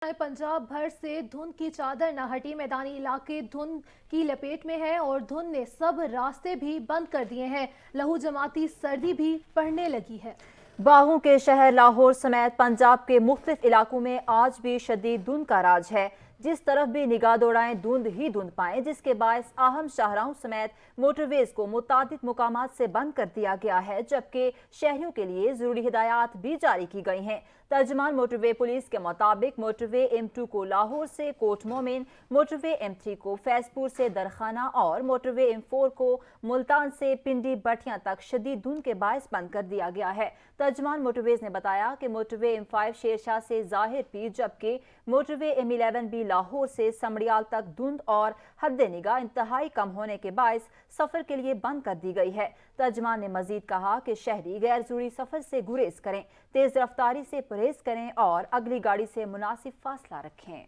पंजाब भर से धुंध की चादर न हटी। मैदानी इलाके धुंध की लपेट में है और धुंध ने सब रास्ते भी बंद कर दिए हैं। लहू जमाती सर्दी भी पड़ने लगी है। बागों के शहर लाहौर समेत पंजाब के मुख्तलिफ इलाकों में आज भी शदीद धुंध का राज है। जिस तरफ भी निगाह दौड़ाएं धुंध ही धुंध पाएं, जिसके बायस अहम शाहराहों समेत मोटरवेज को मुतादिद मुकामात से बंद कर दिया गया है, जबकि शहरियों के लिए जरूरी हिदायत भी जारी की गई हैं। तर्जमान मोटरवे पुलिस के मुताबिक मोटरवे M2 को लाहौर से कोट मोमिन, मोटरवे M3 को फैजपुर से दरखाना और मोटरवे M4 को मुल्तान से पिंडी बटियां तक शदीद धुंध के बायस बंद कर दिया गया है। तर्जमान मोटरवेज ने बताया कि मोटरवे M5 शेरशाह से जाहिर पीर, जबकि मोटरवे M11 भी लाहौर से समड़ियाल तक धुंध और हद निगाह इंतहाई कम होने के बायस सफर के लिए बंद कर दी गई है। तर्जमान ने मजीद कहा कि शहरी गैर जरूरी सफर से गुरेज करें, तेज रफ्तारी से परहेज करें और अगली गाड़ी से मुनासिब फासला रखें।